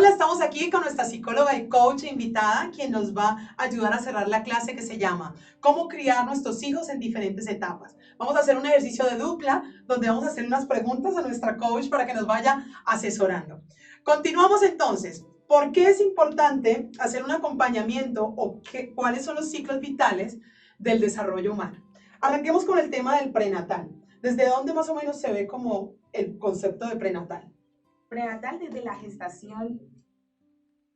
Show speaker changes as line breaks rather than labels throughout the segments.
Hola, estamos aquí con nuestra psicóloga y coach invitada, quien nos va a ayudar a cerrar la clase que se llama ¿Cómo criar nuestros hijos en diferentes etapas? Vamos a hacer un ejercicio de dupla donde vamos a hacer unas preguntas a nuestra coach para que nos vaya asesorando. Continuamos entonces. ¿Por qué es importante hacer un acompañamiento o cuáles son los ciclos vitales del desarrollo humano? Arranquemos con el tema del prenatal. ¿Desde dónde más o menos se ve como el concepto de prenatal?
Prenatal desde la gestación.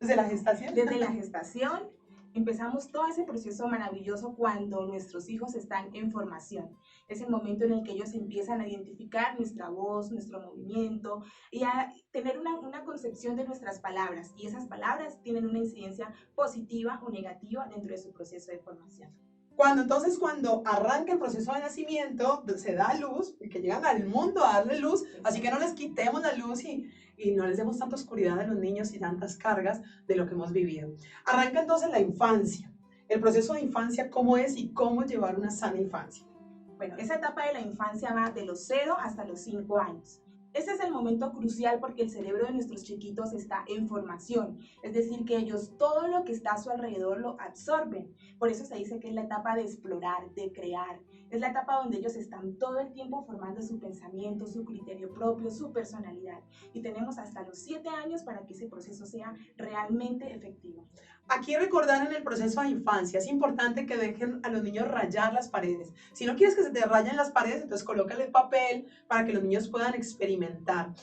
¿Desde la gestación?
Desde la gestación empezamos todo ese proceso maravilloso cuando nuestros hijos están en formación. Es el momento en el que ellos empiezan a identificar nuestra voz, nuestro movimiento y a tener una concepción de nuestras palabras. Y esas palabras tienen una incidencia positiva o negativa dentro de su proceso de formación.
Cuando arranca el proceso de nacimiento, se da luz, y que llegan al mundo a darle luz, así que no les quitemos la luz y no les demos tanta oscuridad a los niños y tantas cargas de lo que hemos vivido. Arranca entonces la infancia, el proceso de infancia, cómo es y cómo llevar una sana infancia.
Bueno, esa etapa de la infancia va de los 0 hasta los 5 años. Ese es el momento crucial porque el cerebro de nuestros chiquitos está en formación, es decir, que ellos todo lo que está a su alrededor lo absorben. Por eso se dice que es la etapa de explorar, de crear. Es la etapa donde ellos están todo el tiempo formando su pensamiento, su criterio propio, su personalidad. Y tenemos hasta los 7 años para que ese proceso sea realmente efectivo.
Aquí recordar en el proceso de infancia, es importante que dejen a los niños rayar las paredes. Si no quieres que se te rayen las paredes, entonces colócale papel para que los niños puedan experimentar.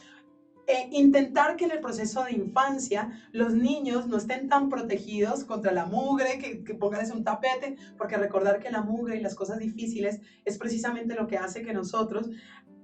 Intentar que en el proceso de infancia los niños no estén tan protegidos contra la mugre, que pónganles un tapete, porque recordar que la mugre y las cosas difíciles es precisamente lo que hace que nosotros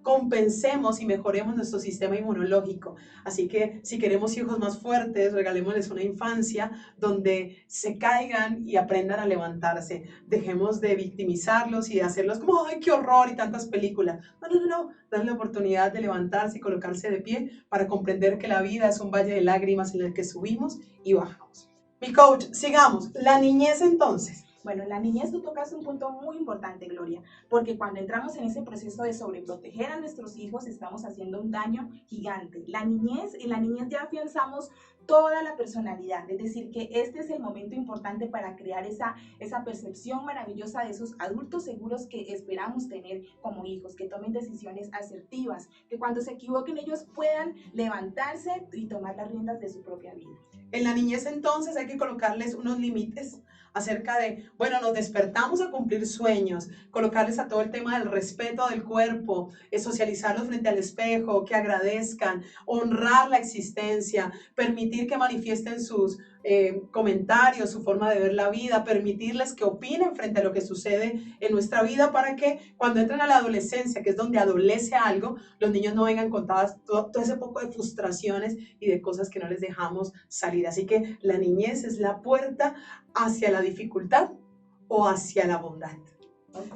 compensemos y mejoremos nuestro sistema inmunológico. Así que si queremos hijos más fuertes, regalémosles una infancia donde se caigan y aprendan a levantarse. Dejemos de victimizarlos y de hacerlos como, ¡ay, qué horror! Y tantas películas. No. Darle la oportunidad de levantarse y colocarse de pie para comprender que la vida es un valle de lágrimas en el que subimos y bajamos. Mi coach, sigamos. La niñez entonces.
Bueno, en la niñez tú tocas un punto muy importante, Gloria, porque cuando entramos en ese proceso de sobreproteger a nuestros hijos, estamos haciendo un daño gigante. En la niñez ya afianzamos toda la personalidad, es decir, que este es el momento importante para crear esa percepción maravillosa de esos adultos seguros que esperamos tener como hijos, que tomen decisiones asertivas, que cuando se equivoquen ellos puedan levantarse y tomar las riendas de su propia vida.
En la niñez entonces hay que colocarles unos límites acerca de, bueno, nos despertamos a cumplir sueños, colocarles a todo el tema del respeto del cuerpo, socializarlos frente al espejo, que agradezcan, honrar la existencia, permitir que manifiesten sus comentarios, su forma de ver la vida, permitirles que opinen frente a lo que sucede en nuestra vida para que cuando entren a la adolescencia, que es donde adolece algo, los niños no vengan con todo ese poco de frustraciones y de cosas que no les dejamos salir. Así que la niñez es la puerta hacia la dificultad o hacia la bondad.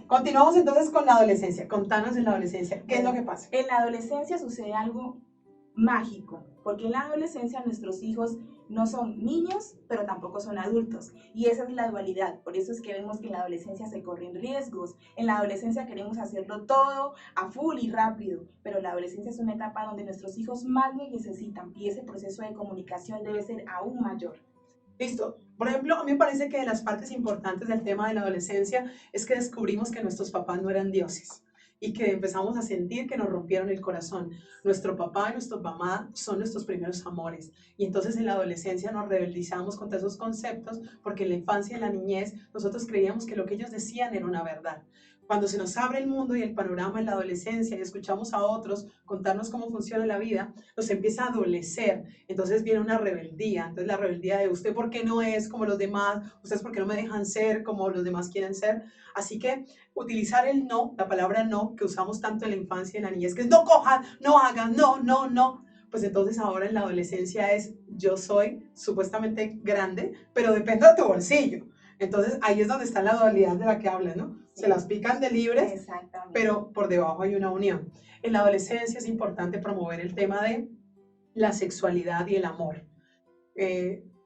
Continuamos entonces con la adolescencia. Contanos en la adolescencia, ¿qué es lo que pasa?
En la adolescencia sucede algo mágico, porque en la adolescencia nuestros hijos no son niños, pero tampoco son adultos, y esa es la dualidad. Por eso es que vemos que en la adolescencia se corren riesgos. En la adolescencia queremos hacerlo todo a full y rápido, pero la adolescencia es una etapa donde nuestros hijos más nos necesitan y ese proceso de comunicación debe ser aún mayor.
Listo. Por ejemplo, a mí me parece que de las partes importantes del tema de la adolescencia es que descubrimos que nuestros papás no eran dioses y que empezamos a sentir que nos rompieron el corazón. Nuestro papá y nuestra mamá son nuestros primeros amores y entonces en la adolescencia nos rebeldizamos contra esos conceptos porque en la infancia y en la niñez nosotros creíamos que lo que ellos decían era una verdad. Cuando se nos abre el mundo y el panorama en la adolescencia y escuchamos a otros contarnos cómo funciona la vida, nos empieza a adolecer. Entonces viene una rebeldía. Entonces la rebeldía de usted por qué no es como los demás, ustedes por qué no me dejan ser como los demás quieren ser. Así que utilizar el no, la palabra no, que usamos tanto en la infancia y en la niñez, que es no cojan, no hagan, no. Pues entonces ahora en la adolescencia es yo soy supuestamente grande, pero dependo de tu bolsillo. Entonces ahí es donde está la dualidad de la que hablan, ¿no? Se las pican de libres, pero por debajo hay una unión. En la adolescencia es importante promover el tema de la sexualidad y el amor.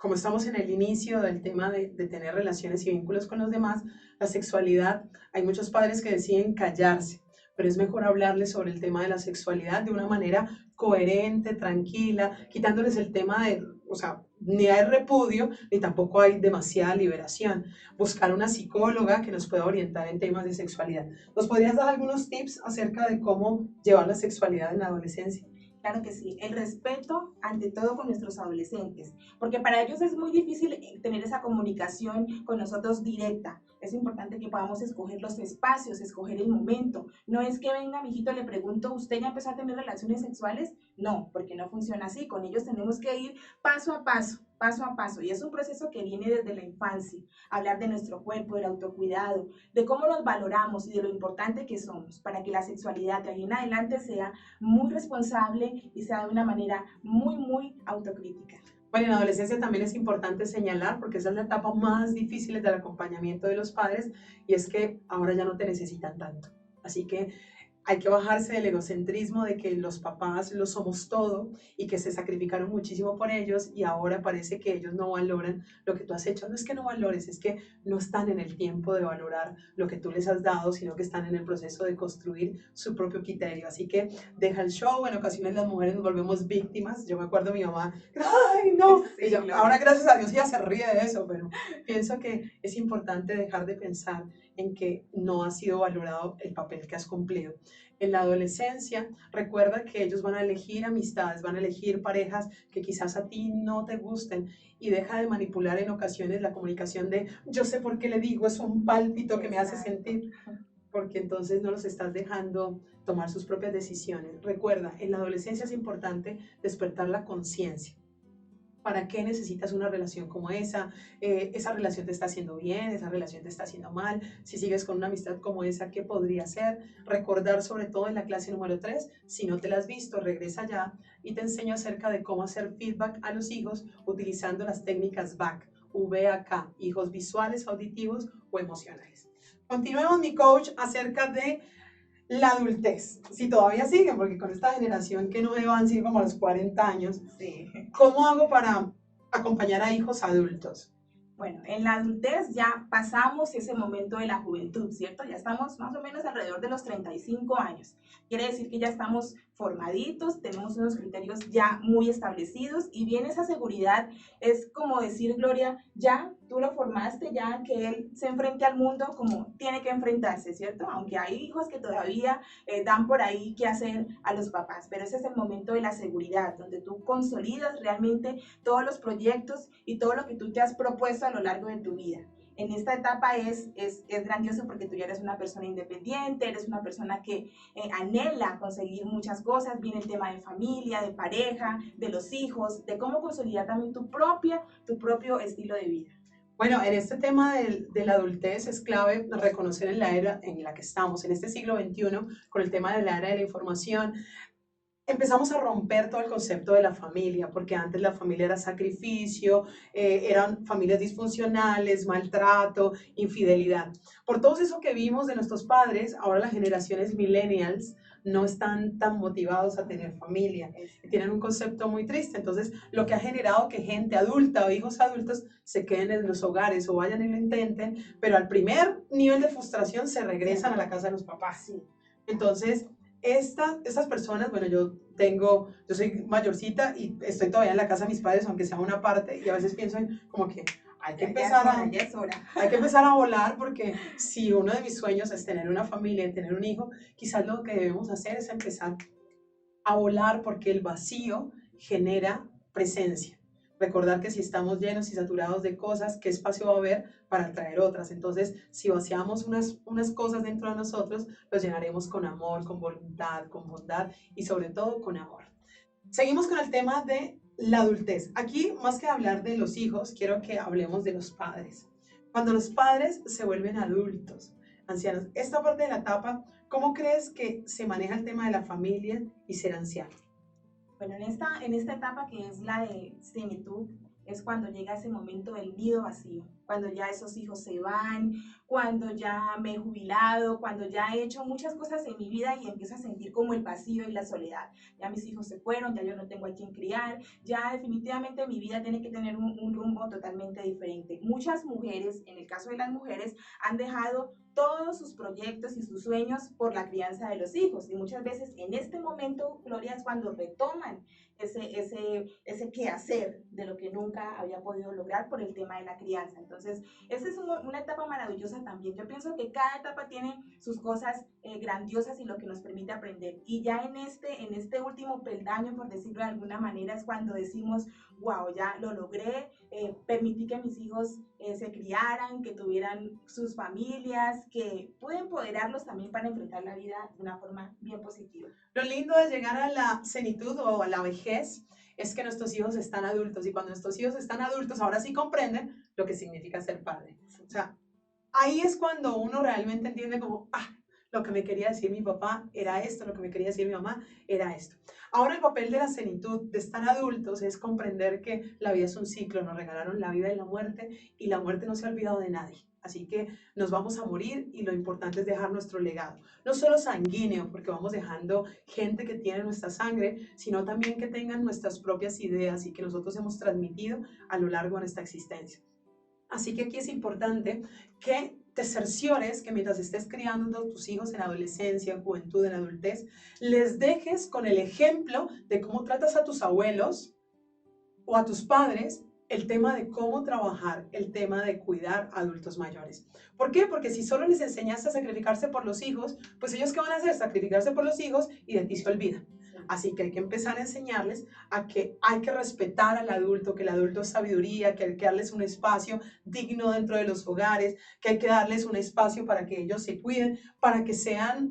Como estamos en el inicio del tema de tener relaciones y vínculos con los demás, la sexualidad, hay muchos padres que deciden callarse, pero es mejor hablarles sobre el tema de la sexualidad de una manera coherente, tranquila, quitándoles el tema o sea, ni hay repudio, ni tampoco hay demasiada liberación. Buscar una psicóloga que nos pueda orientar en temas de sexualidad. ¿Nos podrías dar algunos tips acerca de cómo llevar la sexualidad en la adolescencia?
Claro que sí, el respeto ante todo con nuestros adolescentes, porque para ellos es muy difícil tener esa comunicación con nosotros directa. Es importante que podamos escoger los espacios, escoger el momento. No es que venga, mijito, le pregunto, ¿usted ya empezó a tener relaciones sexuales? No, porque no funciona así. Con ellos tenemos que ir paso a paso, paso a paso. Y es un proceso que viene desde la infancia. Hablar de nuestro cuerpo, del autocuidado, de cómo nos valoramos y de lo importante que somos, para que la sexualidad de ahí en adelante sea muy responsable y sea de una manera muy, muy autocrítica.
Bueno, en la adolescencia también es importante señalar, porque esa es la etapa más difícil del acompañamiento de los padres, y es que ahora ya no te necesitan tanto. Así que hay que bajarse del egocentrismo de que los papás lo somos todo y que se sacrificaron muchísimo por ellos y ahora parece que ellos no valoran lo que tú has hecho. No es que no valores, es que no están en el tiempo de valorar lo que tú les has dado, sino que están en el proceso de construir su propio criterio. Así que deja el show, en ocasiones las mujeres nos volvemos víctimas. Yo me acuerdo de mi mamá, ¡ay, no!
Sí,
Y yo, ahora gracias a Dios ella se ríe de eso, pero pienso que es importante dejar de pensar en que no ha sido valorado el papel que has cumplido. En la adolescencia, recuerda que ellos van a elegir amistades, van a elegir parejas que quizás a ti no te gusten y deja de manipular en ocasiones la comunicación de yo sé por qué le digo, es un pálpito que me hace sentir, porque entonces no los estás dejando tomar sus propias decisiones. Recuerda, en la adolescencia es importante despertar la conciencia. ¿Para qué necesitas una relación como esa? Esa relación te está haciendo bien, esa relación te está haciendo mal. Si sigues con una amistad como esa, ¿qué podría ser? Recordar sobre todo en la clase número 3, si no te la has visto, regresa ya y te enseño acerca de cómo hacer feedback a los hijos utilizando las técnicas VAC, VAK, hijos visuales, auditivos o emocionales. Continuemos, mi coach, acerca de la adultez, si todavía siguen, porque con esta generación que no van, siguen como a los 40 años,
Sí.
¿Cómo hago para acompañar a hijos adultos?
Bueno, en la adultez ya pasamos ese momento de la juventud, ¿cierto? Ya estamos más o menos alrededor de los 35 años. Quiere decir que ya estamos formaditos, tenemos unos criterios ya muy establecidos y bien esa seguridad es como decir, Gloria, ya tú lo formaste, ya que él se enfrente al mundo como tiene que enfrentarse, ¿cierto? Aunque hay hijos que todavía dan por ahí qué hacer a los papás, pero ese es el momento de la seguridad, donde tú consolidas realmente todos los proyectos y todo lo que tú te has propuesto a lo largo de tu vida. En esta etapa es grandioso porque tú ya eres una persona independiente, eres una persona que anhela conseguir muchas cosas, viene el tema de familia, de pareja, de los hijos, de cómo consolidar también tu propio estilo de vida.
Bueno, en este tema de la adultez es clave reconocer en la era en la que estamos, en este siglo XXI, con el tema de la era de la información, empezamos a romper todo el concepto de la familia, porque antes la familia era sacrificio, eran familias disfuncionales, maltrato, infidelidad. Por todo eso que vimos de nuestros padres, ahora las generaciones millennials no están tan motivados a tener familia, tienen un concepto muy triste. Entonces, lo que ha generado que gente adulta o hijos adultos se queden en los hogares o vayan y lo intenten, pero al primer nivel de frustración se regresan a la casa de los papás. Entonces, estas personas, bueno, yo soy mayorcita y estoy todavía en la casa de mis padres, aunque sea una parte, y a veces pienso en como que hay que empezar a volar, porque si uno de mis sueños es tener una familia y tener un hijo, quizás lo que debemos hacer es empezar a volar, porque el vacío genera presencia. Recordar que si estamos llenos y saturados de cosas, ¿qué espacio va a haber para atraer otras? Entonces, si vaciamos unas cosas dentro de nosotros, los llenaremos con amor, con voluntad, con bondad y sobre todo con amor. Seguimos con el tema de la adultez. Aquí, más que hablar de los hijos, quiero que hablemos de los padres. Cuando los padres se vuelven adultos, ancianos, esta parte de la etapa, ¿cómo crees que se maneja el tema de la familia y ser anciano?
Bueno, en esta etapa que es la de senitud, es cuando llega ese momento del nido vacío. cuando ya esos hijos se van, cuando ya me he jubilado, cuando ya he hecho muchas cosas en mi vida y empiezo a sentir como el vacío y la soledad. Ya mis hijos se fueron, ya yo no tengo a quien criar, ya definitivamente mi vida tiene que tener un rumbo totalmente diferente. Muchas mujeres, en el caso de las mujeres, han dejado todos sus proyectos y sus sueños por la crianza de los hijos. Y muchas veces en este momento, Gloria, es cuando retoman ese quehacer de lo que nunca había podido lograr por el tema de la crianza. Entonces, esa es una etapa maravillosa también. Yo pienso que cada etapa tiene sus cosas grandiosas y lo que nos permite aprender. Y ya en este último peldaño, por decirlo de alguna manera, es cuando decimos, wow, ya lo logré, permití que mis hijos se criaran, que tuvieran sus familias, que pude empoderarlos también para enfrentar la vida de una forma bien positiva.
Lo lindo de llegar a la senitud o a la vejez es que nuestros hijos están adultos, y cuando nuestros hijos están adultos, ahora sí comprenden lo que significa ser padre. O sea, ahí es cuando uno realmente entiende como, lo que me quería decir mi papá era esto, lo que me quería decir mi mamá era esto. Ahora el papel de la senitud, de estar adultos, es comprender que la vida es un ciclo, nos regalaron la vida y la muerte no se ha olvidado de nadie. Así que nos vamos a morir y lo importante es dejar nuestro legado. No solo sanguíneo, porque vamos dejando gente que tiene nuestra sangre, sino también que tengan nuestras propias ideas y que nosotros hemos transmitido a lo largo de nuestra existencia. Así que aquí es importante que te cerciores que mientras estés criando a tus hijos en adolescencia, en juventud, en adultez, les dejes con el ejemplo de cómo tratas a tus abuelos o a tus padres, el tema de cómo trabajar, el tema de cuidar a adultos mayores. ¿Por qué? Porque si solo les enseñaste a sacrificarse por los hijos, pues ellos ¿qué van a hacer? Sacrificarse por los hijos y de ti se olvidan. Así que hay que empezar a enseñarles a que hay que respetar al adulto, que el adulto es sabiduría, que hay que darles un espacio digno dentro de los hogares, que hay que darles un espacio para que ellos se cuiden, para que sean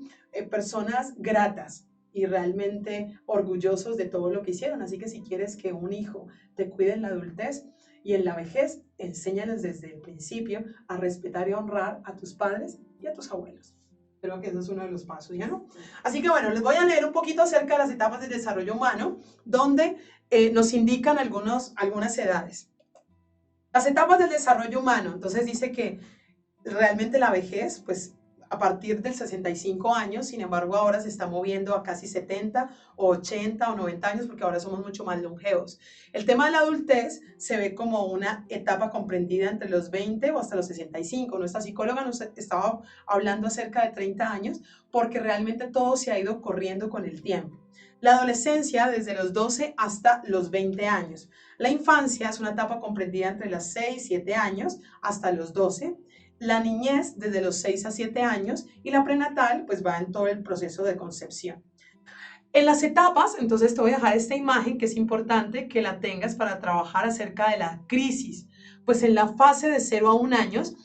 personas gratas y realmente orgullosos de todo lo que hicieron. Así que si quieres que un hijo te cuide en la adultez y en la vejez, enséñales desde el principio a respetar y a honrar a tus padres y a tus abuelos. Creo que eso es uno de los pasos, ¿ya no? Así que bueno, les voy a leer un poquito acerca de las etapas del desarrollo humano, donde nos indican algunas edades. Las etapas del desarrollo humano, entonces dice que realmente la vejez, pues a partir del 65 años, sin embargo ahora se está moviendo a casi 70 o 80 o 90 años porque ahora somos mucho más longevos. El tema de la adultez se ve como una etapa comprendida entre los 20 o hasta los 65. Nuestra psicóloga nos estaba hablando acerca de 30 años porque realmente todo se ha ido corriendo con el tiempo. La adolescencia desde los 12 hasta los 20 años. La infancia es una etapa comprendida entre los 6, 7 años hasta los 12. La niñez desde los 6 a 7 años y la prenatal pues va en todo el proceso de concepción. En las etapas, entonces te voy a dejar esta imagen que es importante que la tengas para trabajar acerca de la crisis. Pues en la fase de 0 a 1 años,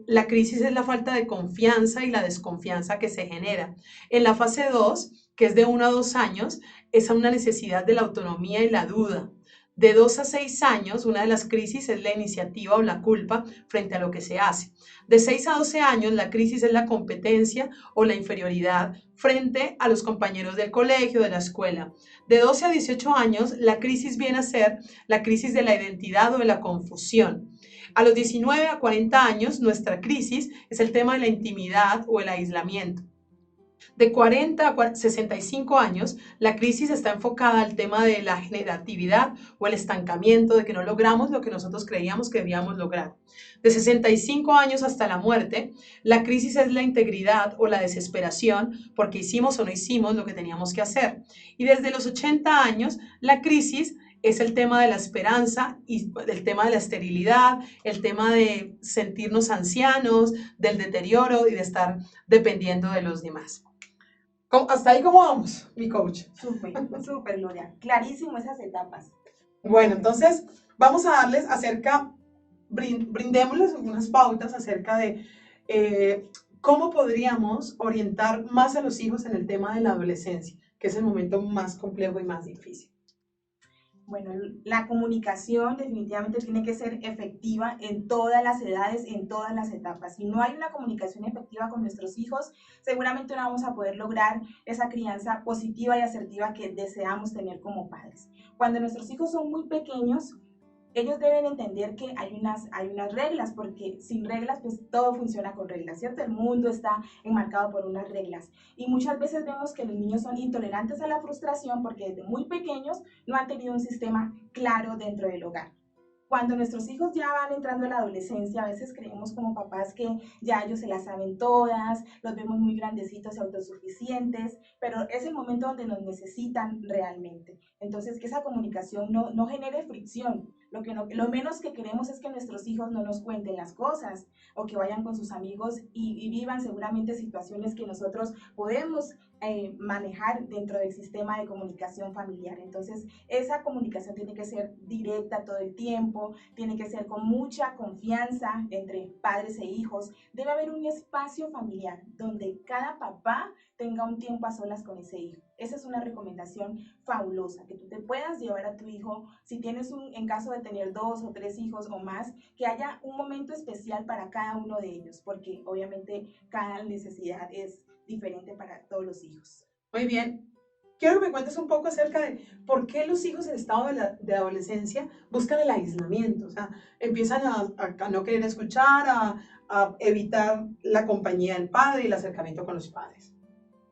la crisis es la falta de confianza y la desconfianza que se genera. En la fase 2, que es de 1 a 2 años, es una necesidad de la autonomía y la duda. De 2 a 6 años, una de las crisis es la iniciativa o la culpa frente a lo que se hace. De 6 a 12 años, la crisis es la competencia o la inferioridad frente a los compañeros del colegio, de la escuela. De 12 a 18 años, la crisis viene a ser la crisis de la identidad o de la confusión. A los 19 a 40 años, nuestra crisis es el tema de la intimidad o el aislamiento. De 40 a 65 años, la crisis está enfocada al tema de la generatividad o el estancamiento, de que no logramos lo que nosotros creíamos que debíamos lograr. De 65 años hasta la muerte, la crisis es la integridad o la desesperación porque hicimos o no hicimos lo que teníamos que hacer. Y desde los 80 años, la crisis es el tema de la esperanza y el tema de la esterilidad, el tema de sentirnos ancianos, del deterioro y de estar dependiendo de los demás. ¿Hasta ahí cómo vamos, mi coach?
Súper, súper, Gloria. Clarísimo esas etapas.
Bueno, entonces vamos a darles brindémosles unas pautas acerca de cómo podríamos orientar más a los hijos en el tema de la adolescencia, que es el momento más complejo y más difícil.
Bueno, la comunicación definitivamente tiene que ser efectiva en todas las edades, en todas las etapas. Si no hay una comunicación efectiva con nuestros hijos, seguramente no vamos a poder lograr esa crianza positiva y asertiva que deseamos tener como padres. Cuando nuestros hijos son muy pequeños, ellos deben entender que hay unas reglas, porque sin reglas, pues todo funciona con reglas, ¿cierto? El mundo está enmarcado por unas reglas. Y muchas veces vemos que los niños son intolerantes a la frustración porque desde muy pequeños no han tenido un sistema claro dentro del hogar. Cuando nuestros hijos ya van entrando a la adolescencia, a veces creemos como papás que ya ellos se las saben todas, los vemos muy grandecitos y autosuficientes, pero es el momento donde nos necesitan realmente. Entonces, que esa comunicación no genere fricción. Lo menos que queremos es que nuestros hijos no nos cuenten las cosas o que vayan con sus amigos y vivan seguramente situaciones que nosotros podemos manejar dentro del sistema de comunicación familiar. Entonces, esa comunicación tiene que ser directa todo el tiempo, tiene que ser con mucha confianza entre padres e hijos. Debe haber un espacio familiar donde cada papá tenga un tiempo a solas con ese hijo. Esa es una recomendación fabulosa, que tú te puedas llevar a tu hijo, si tienes en caso de tener 2 o 3 hijos o más, que haya un momento especial para cada uno de ellos, porque obviamente cada necesidad es diferente para todos los hijos.
Muy bien. Quiero que me cuentes un poco acerca de por qué los hijos en estado de adolescencia buscan el aislamiento. O sea, empiezan a no querer escuchar, a evitar la compañía del padre y el acercamiento con los padres.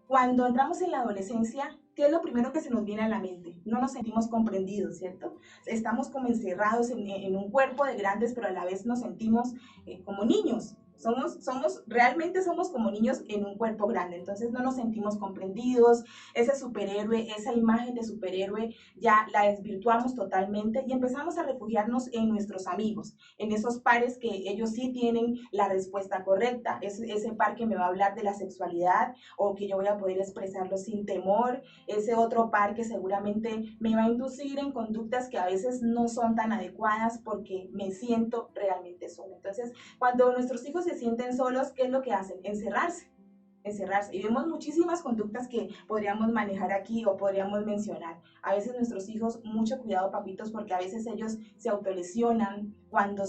Cuando entramos en la adolescencia, ¿qué es lo primero que se nos viene a la mente? No nos sentimos comprendidos, ¿cierto? Estamos como encerrados en un cuerpo de grandes, pero a la vez nos sentimos como niños. Realmente somos como niños en un cuerpo grande, entonces no nos sentimos comprendidos, ese superhéroe, esa imagen de superhéroe ya la desvirtuamos totalmente y empezamos a refugiarnos en nuestros amigos, en esos pares que ellos sí tienen la respuesta correcta, ese par que me va a hablar de la sexualidad o que yo voy a poder expresarlo sin temor, ese otro par que seguramente me va a inducir en conductas que a veces no son tan adecuadas porque me siento realmente sola. Entonces, cuando nuestros hijos se sienten solos, ¿qué es lo que hacen? Encerrarse. Y vemos muchísimas conductas que podríamos manejar aquí o podríamos mencionar. A veces nuestros hijos, mucho cuidado papitos, porque a veces ellos se autolesionan cuando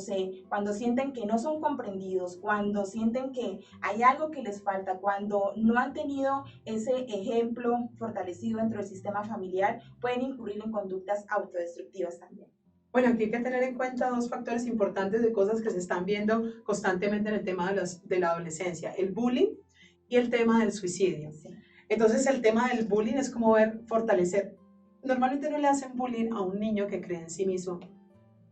sienten que no son comprendidos, cuando sienten que hay algo que les falta, cuando no han tenido ese ejemplo fortalecido dentro del sistema familiar, pueden incurrir en conductas autodestructivas también.
Bueno, aquí hay que tener en cuenta dos factores importantes de cosas que se están viendo constantemente en el tema de la adolescencia, el bullying y el tema del suicidio.
Sí.
Entonces, el tema del bullying es como fortalecer. Normalmente no le hacen bullying a un niño que cree en sí mismo.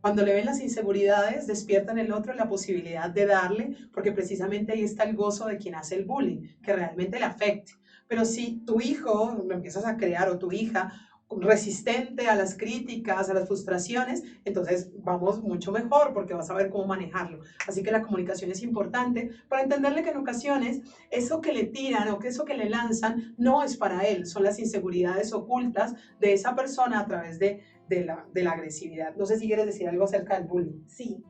Cuando le ven las inseguridades, despiertan en el otro la posibilidad de darle, porque precisamente ahí está el gozo de quien hace el bullying, que realmente le afecte. Pero si tu hijo lo empiezas a crear o tu hija resistente a las críticas, a las frustraciones, entonces vamos mucho mejor porque vas a ver cómo manejarlo. Así que la comunicación es importante para entenderle que en ocasiones eso que le tiran o que eso que le lanzan no es para él, son las inseguridades ocultas de esa persona a través de la agresividad. No sé si quieres decir algo acerca del bullying.
Sí,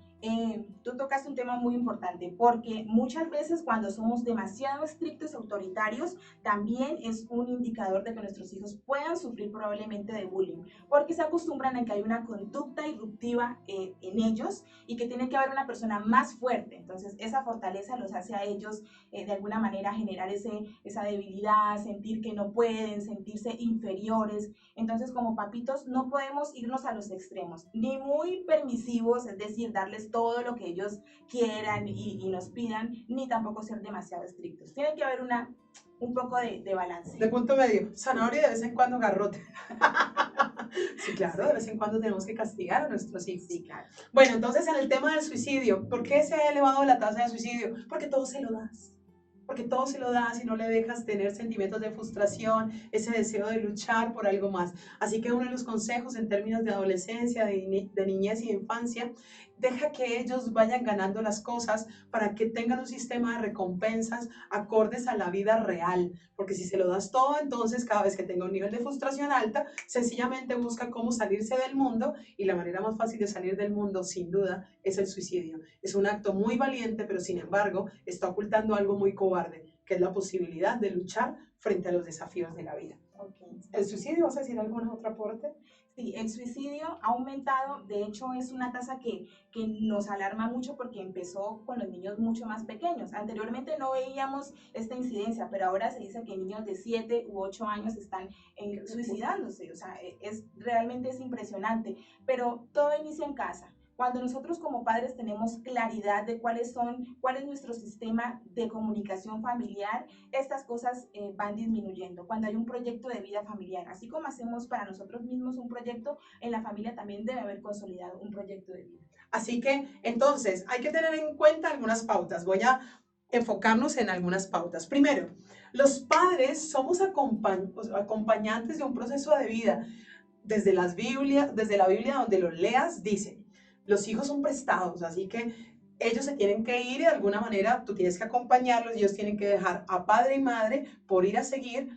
tú tocaste un tema muy importante porque muchas veces cuando somos demasiado estrictos y autoritarios también es un indicador de que nuestros hijos puedan sufrir probablemente de bullying porque se acostumbran a que hay una conducta irruptiva en ellos y que tiene que haber una persona más fuerte. Entonces esa fortaleza los hace a ellos de alguna manera generar esa debilidad, sentir que no pueden, sentirse inferiores. Entonces como papitos no podemos irnos a los extremos, ni muy permisivos, es decir, darles todo lo que ellos quieran y nos pidan, ni tampoco ser demasiado estrictos. Tiene que haber un poco de balance.
De punto medio, zanahoria y de vez en cuando garrote. Sí, claro, de vez en cuando tenemos que castigar a nuestros hijos.
Sí, claro.
Bueno, entonces en el tema del suicidio, ¿por qué se ha elevado la tasa de suicidio? Porque todo se lo das. Porque todo se lo das y no le dejas tener sentimientos de frustración, ese deseo de luchar por algo más. Así que uno de los consejos en términos de adolescencia, de niñez y de infancia, deja que ellos vayan ganando las cosas para que tengan un sistema de recompensas acordes a la vida real. Porque si se lo das todo, entonces cada vez que tenga un nivel de frustración alta, sencillamente busca cómo salirse del mundo y la manera más fácil de salir del mundo, sin duda, es el suicidio. Es un acto muy valiente, pero sin embargo está ocultando algo muy cobarde, que es la posibilidad de luchar frente a los desafíos de la vida.
Okay.
¿El suicidio, vas a decir algún otro aporte?
Sí, el suicidio ha aumentado, de hecho es una tasa que nos alarma mucho porque empezó con los niños mucho más pequeños. Anteriormente no veíamos esta incidencia, pero ahora se dice que niños de 7 u 8 años están suicidándose, o sea, realmente es impresionante, pero todo inicia en casa. Cuando nosotros como padres tenemos claridad de cuál es nuestro sistema de comunicación familiar, estas cosas van disminuyendo. Cuando hay un proyecto de vida familiar, así como hacemos para nosotros mismos un proyecto, en la familia también debe haber consolidado un proyecto de vida.
Así que, entonces, hay que tener en cuenta algunas pautas. Voy a enfocarnos en algunas pautas. Primero, los padres somos acompañantes de un proceso de vida. Desde la Biblia donde lo leas, dice, los hijos son prestados, así que ellos se tienen que ir y de alguna manera tú tienes que acompañarlos, ellos tienen que dejar a padre y madre por ir a seguir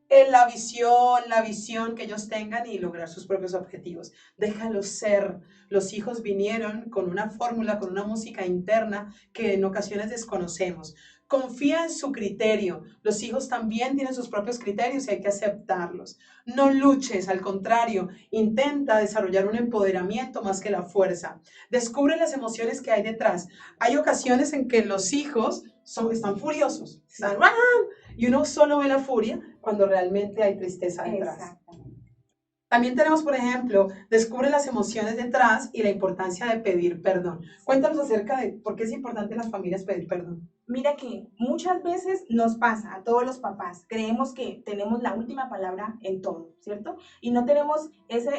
en la visión que ellos tengan y lograr sus propios objetivos. Déjalos ser. Los hijos vinieron con una fórmula, con una música interna que en ocasiones desconocemos. Confía en su criterio. Los hijos también tienen sus propios criterios y hay que aceptarlos. No luches, al contrario, intenta desarrollar un empoderamiento más que la fuerza. Descubre las emociones que hay detrás. Hay ocasiones en que los hijos están furiosos, están, y uno solo ve la furia cuando realmente hay tristeza detrás. También tenemos, por ejemplo, descubre las emociones detrás y la importancia de pedir perdón. Cuéntanos acerca de por qué es importante en las familias pedir perdón.
Mira que muchas veces nos pasa a todos los papás, creemos que tenemos la última palabra en todo, ¿cierto? Y no tenemos ese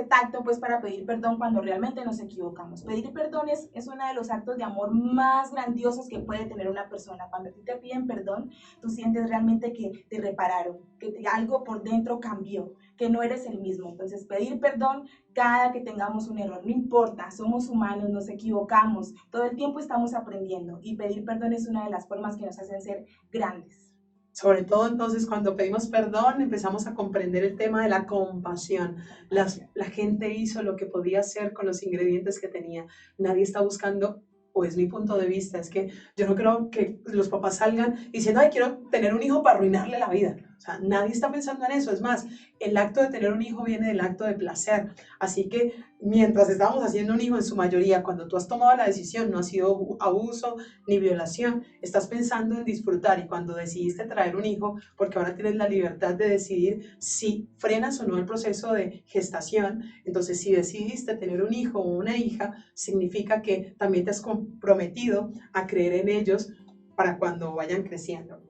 tacto pues para pedir perdón cuando realmente nos equivocamos. Pedir perdón es uno de los actos de amor más grandiosos que puede tener una persona. Cuando a ti te piden perdón, tú sientes realmente que te repararon, que algo por dentro cambió, que no eres el mismo. Entonces, pedir perdón cada que tengamos un error, no importa, somos humanos, nos equivocamos, todo el tiempo estamos aprendiendo y pedir perdón es una de las formas que nos hacen ser grandes.
Sobre todo entonces cuando pedimos perdón empezamos a comprender el tema de la compasión. La gente hizo lo que podía hacer con los ingredientes que tenía. Nadie está buscando, o es mi punto de vista, es que yo no creo que los papás salgan diciendo, ay, quiero tener un hijo para arruinarle la vida. O sea, nadie está pensando en eso. Es más, el acto de tener un hijo viene del acto de placer. Así que mientras estamos haciendo un hijo, en su mayoría, cuando tú has tomado la decisión, no ha sido abuso ni violación, estás pensando en disfrutar. Y cuando decidiste traer un hijo, porque ahora tienes la libertad de decidir si frenas o no el proceso de gestación, entonces si decidiste tener un hijo o una hija, significa que también te has comprometido a creer en ellos para cuando vayan creciendo.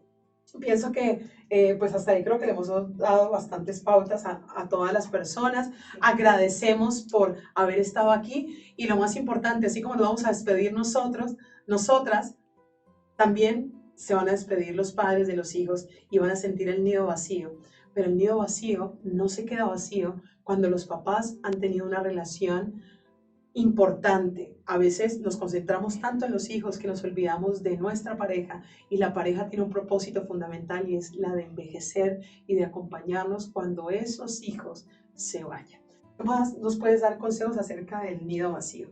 Pienso que pues hasta ahí creo que le hemos dado bastantes pautas a todas las personas. Agradecemos por haber estado aquí y lo más importante, así como nos vamos a despedir nosotras, también se van a despedir los padres de los hijos y van a sentir el nido vacío. Pero el nido vacío no se queda vacío cuando los papás han tenido una relación importante. A veces nos concentramos tanto en los hijos que nos olvidamos de nuestra pareja y la pareja tiene un propósito fundamental y es la de envejecer y de acompañarnos cuando esos hijos se vayan. ¿Qué más nos puedes dar consejos acerca del nido vacío?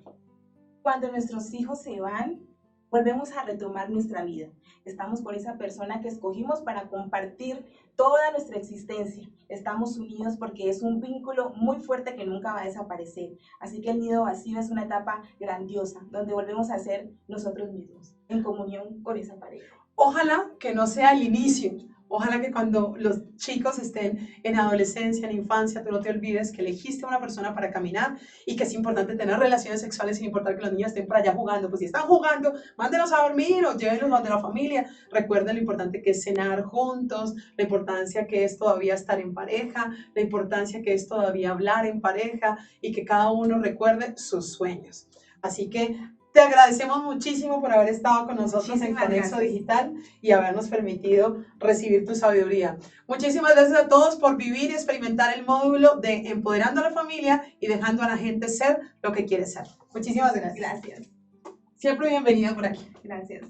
Cuando nuestros hijos se van, volvemos a retomar nuestra vida. Estamos con esa persona que escogimos para compartir toda nuestra existencia. Estamos unidos porque es un vínculo muy fuerte que nunca va a desaparecer. Así que el nido vacío es una etapa grandiosa, donde volvemos a ser nosotros mismos, en comunión con esa pareja.
Ojalá que no sea el inicio. Ojalá que cuando los chicos estén en adolescencia, en infancia, tú no te olvides que elegiste a una persona para caminar y que es importante tener relaciones sexuales sin importar que los niños estén por allá jugando. Pues si están jugando, mándenlos a dormir o llévenlos donde la familia. Recuerden lo importante que es cenar juntos, la importancia que es todavía estar en pareja, la importancia que es todavía hablar en pareja y que cada uno recuerde sus sueños. Así que te agradecemos muchísimo por haber estado con nosotros en Conexo Digital y habernos permitido recibir tu sabiduría. Muchísimas gracias a todos por vivir y experimentar el módulo de Empoderando a la Familia y dejando a la gente ser lo que quiere ser. Muchísimas gracias.
Gracias.
Siempre bienvenida por aquí.
Gracias.